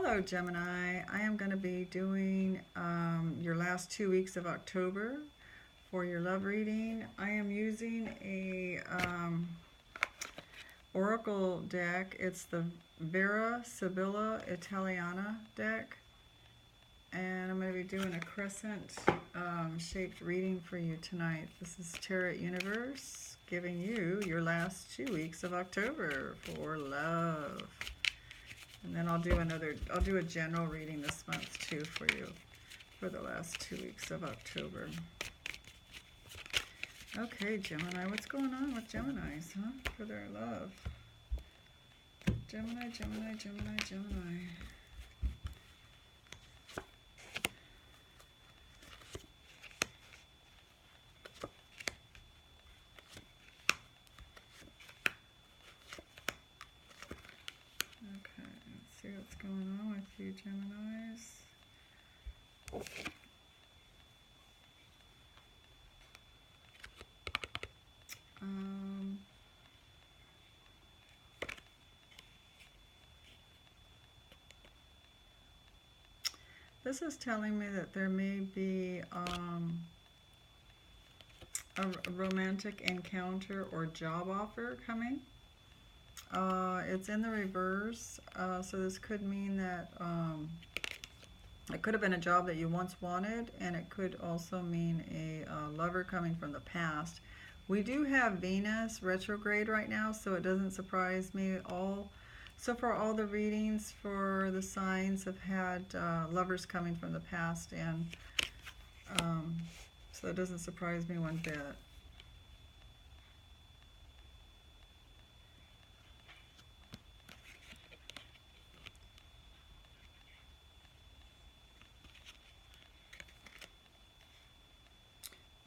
Hello Gemini, I am going to be doing your last 2 weeks of October for your love reading. I am using a oracle deck. It's the Vera Sibilla Italiana deck, and I'm going to be doing a crescent shaped reading for you tonight. This is Tarot Universe giving you your last 2 weeks of October for love. And then I'll do a general reading this month too for you for the last 2 weeks of October. Okay, Gemini, what's going on with Geminis, huh? For their love. Gemini, Gemini, Gemini, Gemini. Okay, let's see what's going on with you, Geminis. This is telling me that there may be a romantic encounter or job offer coming. It's in the reverse, so this could mean that it could have been a job that you once wanted, and it could also mean a lover coming from the past. We do have Venus retrograde right now, so it doesn't surprise me. So far, all the readings for the signs have had lovers coming from the past, and so it doesn't surprise me one bit.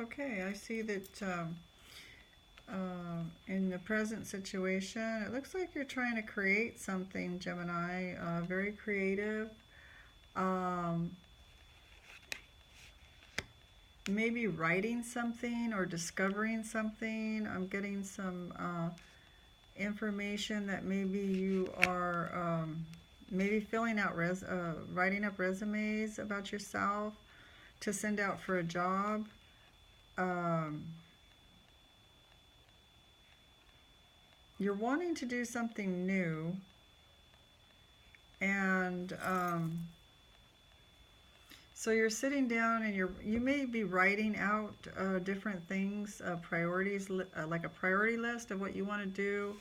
Okay, I see that in the present situation, it looks like you're trying to create something, Gemini, very creative. Maybe writing something or discovering something. I'm getting some information that maybe you are maybe filling out, writing up resumes about yourself to send out for a job. You're wanting to do something new, and so you're sitting down and you may be writing out different things, priorities, like a priority list of what you want to do,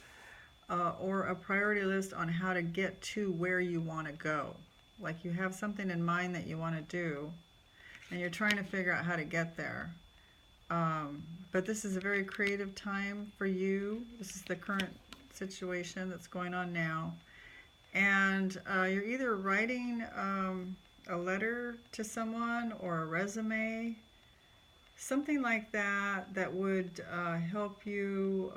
or a priority list on how to get to where you want to go. Like you have something in mind that you want to do, and you're trying to figure out how to get there. But this is a very creative time for you. This is the current situation that's going on now. And you're either writing a letter to someone or a resume, something like that, that would help you,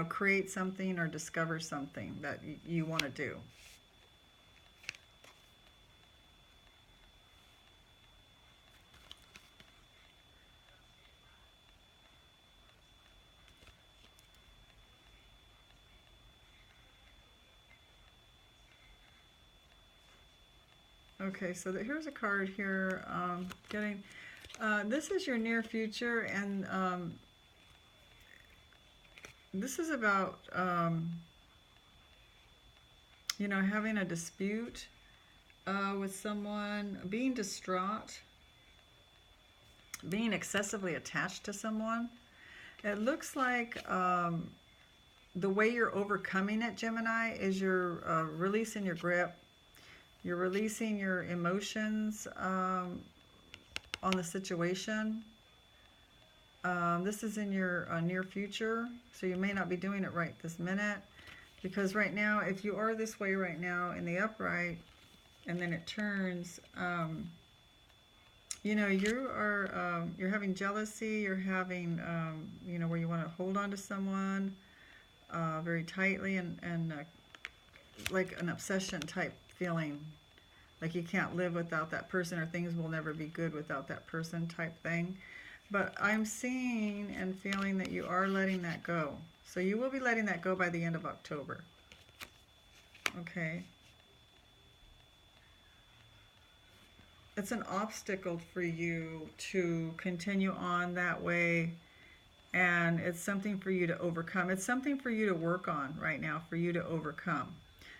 create something or discover something that you want to do. Okay, so here's a card here. This is your near future, and this is about having a dispute with someone, being distraught, being excessively attached to someone. It looks like the way you're overcoming it, Gemini, is you're releasing your grip. You're releasing your emotions on the situation. This is in your near future, so you may not be doing it right this minute, because right now, if you are this way right now in the upright, and then it turns, you're having jealousy, you're having, where you want to hold on to someone very tightly, and like an obsession type feeling, like you can't live without that person, or things will never be good without that person type thing. But I'm seeing and feeling that you are letting that go. So you will be letting that go by the end of October. Okay. It's an obstacle for you to continue on that way, and it's something for you to overcome. It's something for you to work on right now, for you to overcome.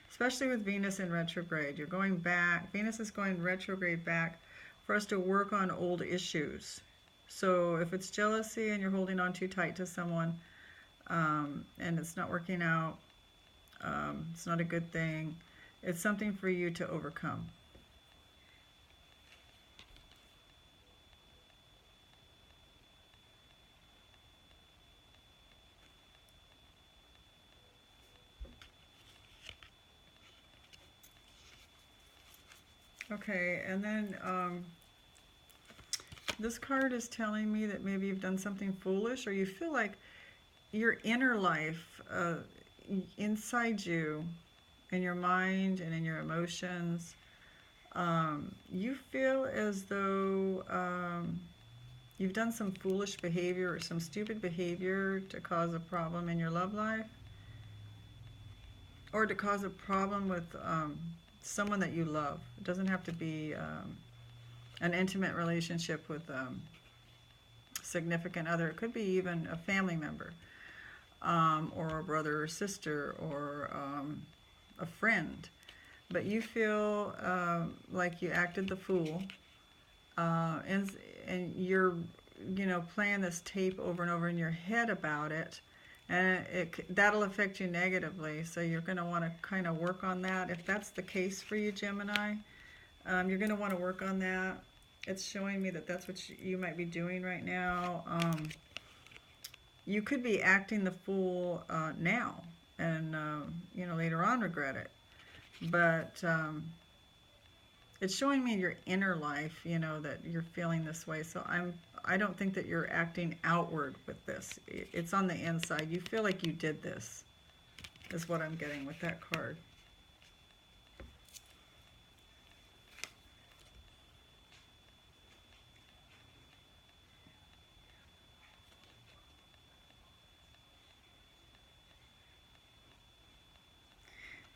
Especially with Venus in retrograde. You're going back, Venus is going retrograde back for us to work on old issues. So if it's jealousy and you're holding on too tight to someone, and it's not working out, it's not a good thing, it's something for you to overcome. Okay, and then this card is telling me that maybe you've done something foolish, or you feel like your inner life, inside you, in your mind and in your emotions, you feel as though you've done some foolish behavior or some stupid behavior to cause a problem in your love life, or to cause a problem with someone that you love. It doesn't have to be an intimate relationship with a significant other. It could be even a family member, or a brother or sister, or a friend. But you feel like you acted the fool, and you're, playing this tape over and over in your head about it, and that'll affect you negatively. So you're going to want to kind of work on that. If that's the case for you, Gemini, you're going to want to work on that. It's showing me that that's what you might be doing right now. You could be acting the fool now, and later on regret it. But it's showing me in your inner life, that you're feeling this way. So I don't think that you're acting outward with this. It's on the inside. You feel like you did this, is what I'm getting with that card.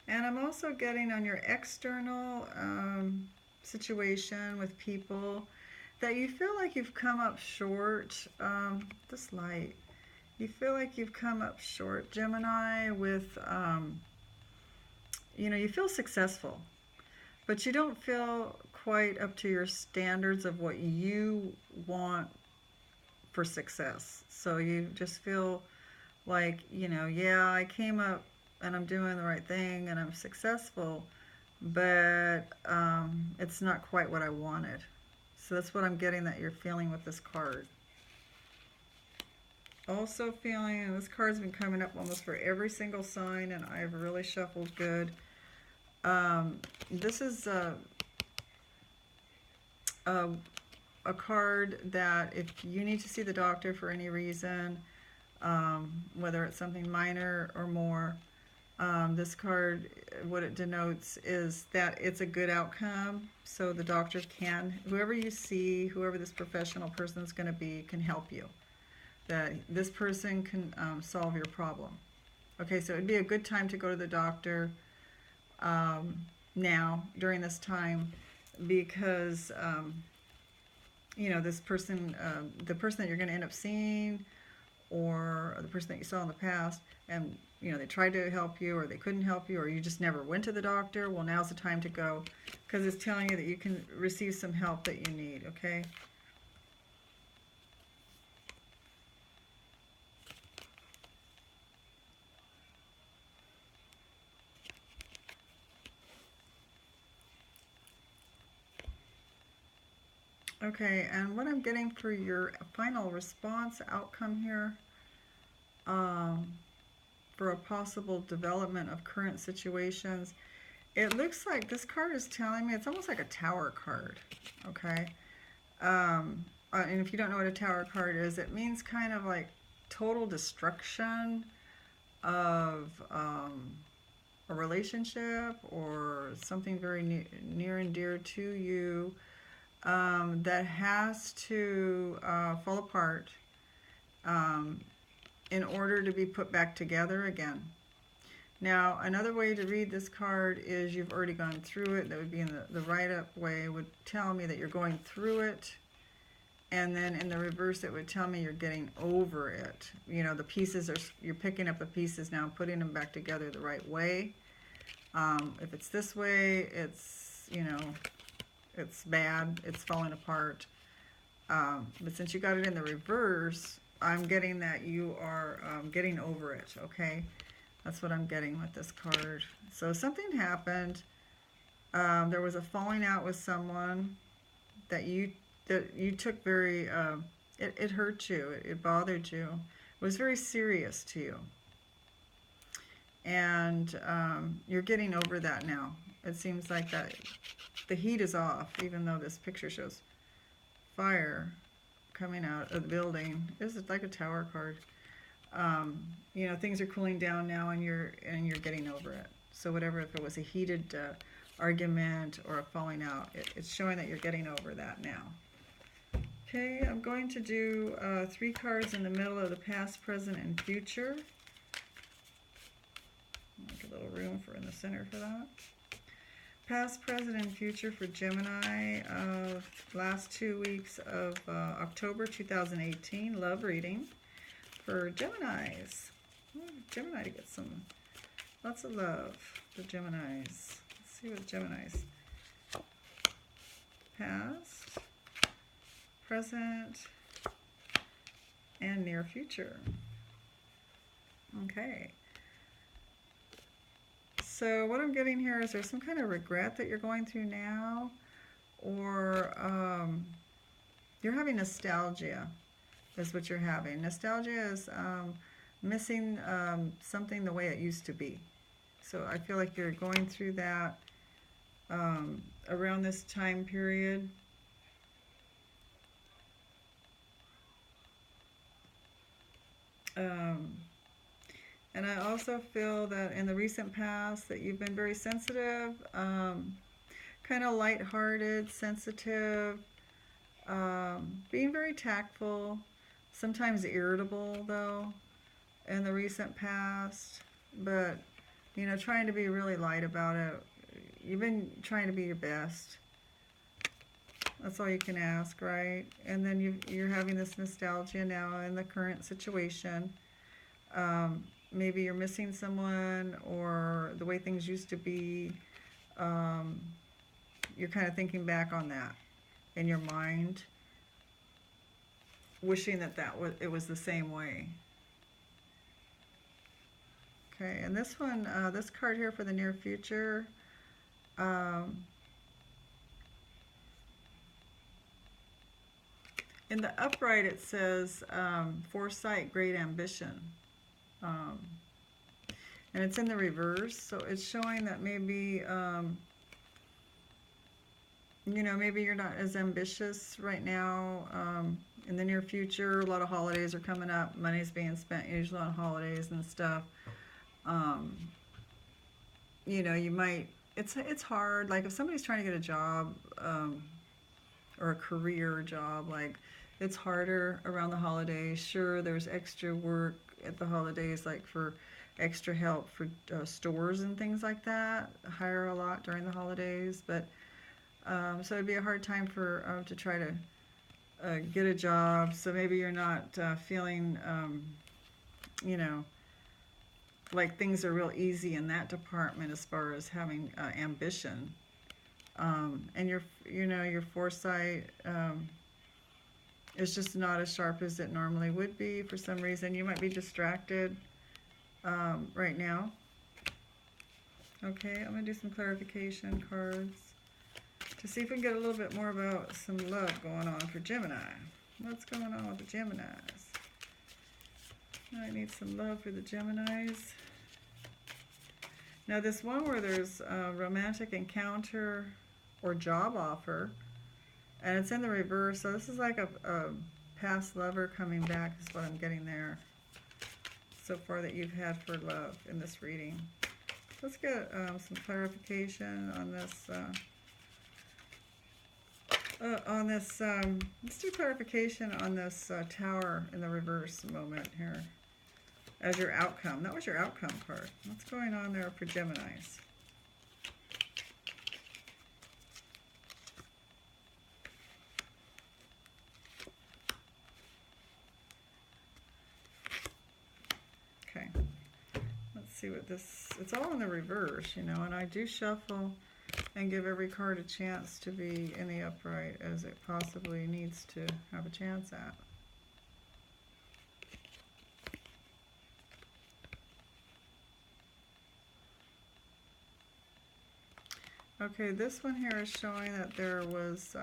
And I'm also getting on your external situation with people that you feel like you've come up short. This light. You feel like you've come up short, Gemini, with, you feel successful, but you don't feel quite up to your standards of what you want for success. So you just feel like, yeah, I came up and I'm doing the right thing and I'm successful, but it's not quite what I wanted. So that's what I'm getting that you're feeling with this card. Also feeling, and this card's been coming up almost for every single sign, and I've really shuffled good. This is a card that if you need to see the doctor for any reason, whether it's something minor or more, this card, what it denotes is that it's a good outcome. So the doctor can, whoever you see, whoever this professional person is going to be, can help you. That this person can solve your problem. Okay, so it'd be a good time to go to the doctor now, during this time, because, this person, the person that you're going to end up seeing, or the person that you saw in the past, and they tried to help you, or they couldn't help you, or you just never went to the doctor, well, now's the time to go, because it's telling you that you can receive some help that you need, okay? Okay, and what I'm getting for your final response outcome here, for a possible development of current situations, it looks like this card is telling me, it's almost like a tower card, okay? And if you don't know what a tower card is, it means kind of like total destruction of a relationship or something very near and dear to you, that has to fall apart in order to be put back together again. Now, another way to read this card is you've already gone through it. That would be in the write-up way, would tell me that you're going through it. And then in the reverse, it would tell me you're getting over it. You know, the pieces are, you're picking up the pieces now and putting them back together the right way. If it's this way, it's, you know, it's bad, it's falling apart. But since you got it in the reverse, I'm getting that you are getting over it, okay? That's what I'm getting with this card. So something happened. There was a falling out with someone that you took very, it hurt you, it bothered you. It was very serious to you. And you're getting over that now. It seems like that the heat is off, even though this picture shows fire coming out of the building. This is like a tower card. You know, things are cooling down now, and you're getting over it. So whatever, if it was a heated argument or a falling out, it's showing that you're getting over that now. Okay, I'm going to do 3 cards in the middle of the past, present, and future. Make a little room for in the center for that. Past, present, and future for Gemini, last 2 weeks of October 2018, love reading for Geminis. Gemini to get lots of love for Geminis. Let's see what Geminis. Past, present, and near future. Okay. So what I'm getting here is there's some kind of regret that you're going through now, or you're having nostalgia is what you're having. Nostalgia is missing something the way it used to be. So I feel like you're going through that around this time period. And I also feel that in the recent past that you've been very sensitive, kind of lighthearted, sensitive, being very tactful, sometimes irritable though, in the recent past, but you know, trying to be really light about it. You've been trying to be your best. That's all you can ask, right? And then you're having this nostalgia now in the current situation. Maybe you're missing someone, or the way things used to be. You're kind of thinking back on that in your mind, wishing that it was the same way. Okay, and this one, this card here for the near future. In the upright it says foresight, great ambition. And it's in the reverse, so it's showing that maybe, you know, maybe you're not as ambitious right now. In the near future, a lot of holidays are coming up. Money's being spent usually on holidays and stuff. You know, you might, it's hard. Like if somebody's trying to get a job or a career job, like it's harder around the holidays. Sure, there's extra work at the holidays, like for extra help for stores and things like that. Hire a lot during the holidays, but so it'd be a hard time for to try to get a job. So maybe you're not feeling, you know, like things are real easy in that department as far as having ambition. And your foresight is just not as sharp as it normally would be. For some reason, you might be distracted right now. Okay, I'm going to do some clarification cards to see if we can get a little bit more about some love going on for Gemini. What's going on with the Geminis? I need some love for the Geminis. Now this one where there's a romantic encounter or job offer, and it's in the reverse, so this is like a past lover coming back is what I'm getting there so far that you've had for love in this reading. Let's get some clarification on this. Let's do clarification on this tower in the reverse moment here. as your outcome. That was your outcome card. What's going on there for Geminis? Okay. Let's see what this, it's all in the reverse, you know, and I do shuffle and give every card a chance to be in the upright as it possibly needs to have a chance at. Okay, this one here is showing that there was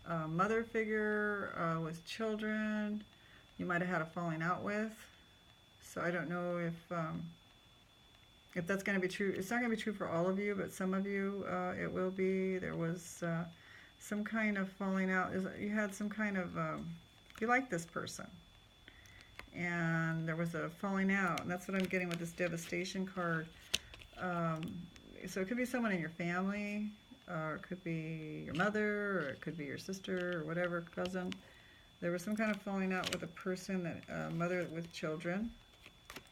a mother figure with children you might have had a falling out with. So I don't know if that's going to be true. It's not going to be true for all of you, but some of you it will be. There was some kind of falling out. You had some kind of, you like this person. And there was a falling out. And that's what I'm getting with this devastation card. So it could be someone in your family, or it could be your mother, or it could be your sister, or whatever, cousin. There was some kind of falling out with a person, that mother with children.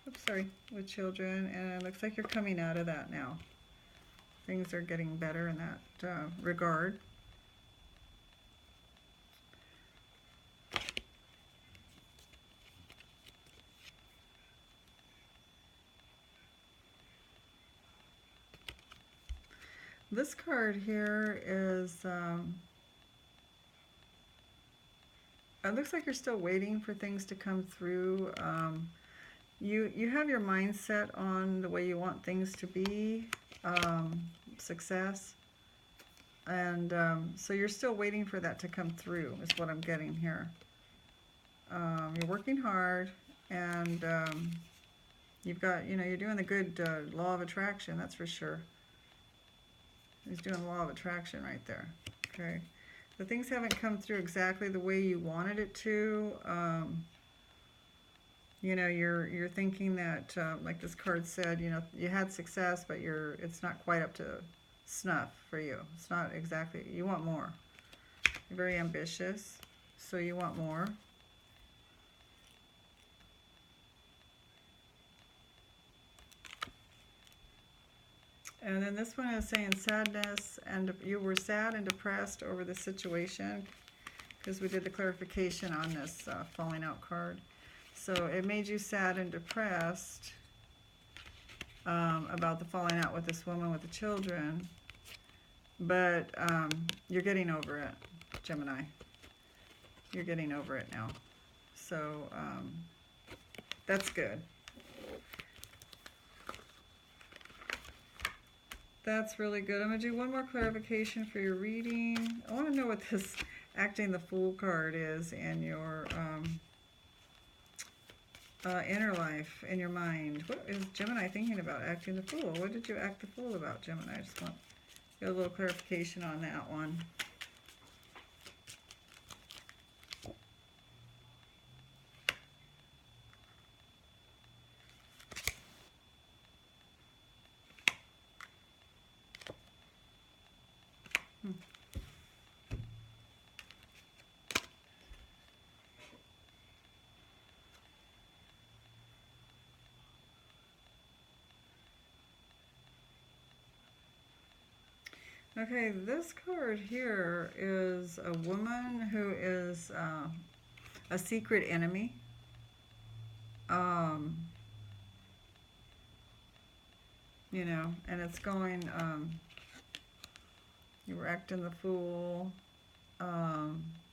Oops, sorry, with children, and it looks like you're coming out of that now. Things are getting better in that regard. This card here is, it looks like you're still waiting for things to come through. You have your mindset on the way you want things to be, success, and so you're still waiting for that to come through, is what I'm getting here. You're working hard, and you've got, you know, you're doing the good law of attraction, that's for sure. He's doing law of attraction right there. Okay, the things haven't come through exactly the way you wanted it to. You know, you're thinking that, like this card said, you know, you had success, but it's not quite up to snuff for you. It's not exactly, you want more. You're very ambitious, so you want more. And then this one is saying sadness, and you were sad and depressed over the situation, because we did the clarification on this falling out card. So it made you sad and depressed about the falling out with this woman with the children, but you're getting over it, Gemini. You're getting over it now. So that's good. That's really good. I'm going to do one more clarification for your reading. I want to know what this acting the fool card is in your inner life, in your mind. What is Gemini thinking about acting the fool? What did you act the fool about, Gemini? I just want to get a little clarification on that one. Okay, this card here is a woman who is a secret enemy. You know, and it's going, you were acting the fool,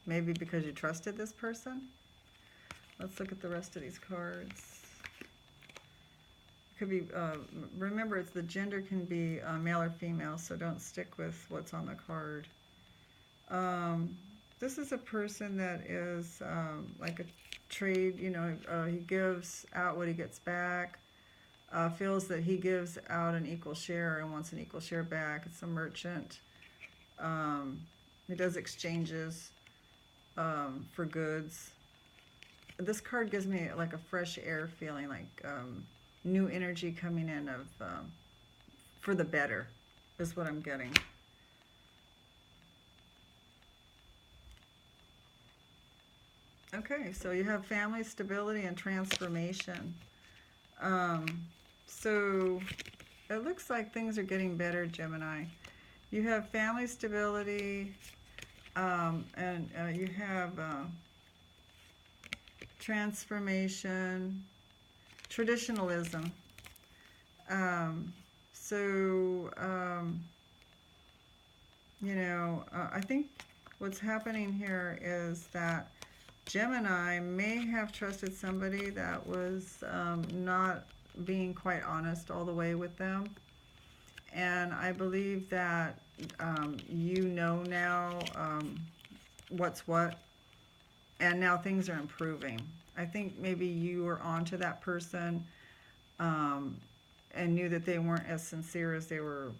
maybe because you trusted this person. Let's look at the rest of these cards. Could be, remember, it's the gender can be male or female, so don't stick with what's on the card. This is a person that is like a trade, you know, he gives out what he gets back, feels that he gives out an equal share and wants an equal share back. It's a merchant. He does exchanges for goods. This card gives me like a fresh air feeling, like new energy coming in of for the better is what I'm getting. Okay, so you have family stability and transformation. So it looks like things are getting better, Gemini. You have family stability, and you have transformation, traditionalism. Um, so, I think what's happening here is that Gemini may have trusted somebody that was not being quite honest all the way with them. And I believe that you know now what's what, and now things are improving. I think maybe you were onto that person um, and knew that they weren't as sincere as they were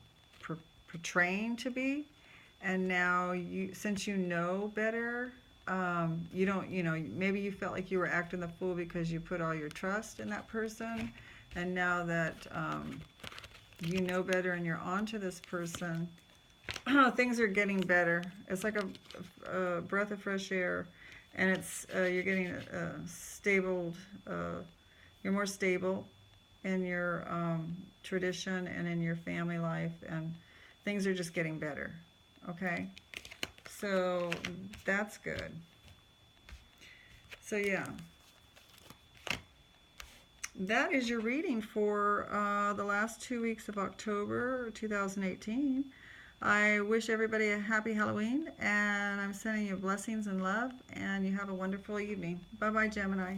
portraying to be. And now since you know better, you don't, maybe you felt like you were acting the fool because you put all your trust in that person. And now that you know better and you're onto this person, things are getting better. It's like a breath of fresh air, and it's you're getting stable. You're more stable in your tradition and in your family life, and things are just getting better. Okay, so that's good. So yeah, that is your reading for the last 2 weeks of October 2018. I wish everybody a happy Halloween, and I'm sending you blessings and love, and you have a wonderful evening. Bye-bye, Gemini.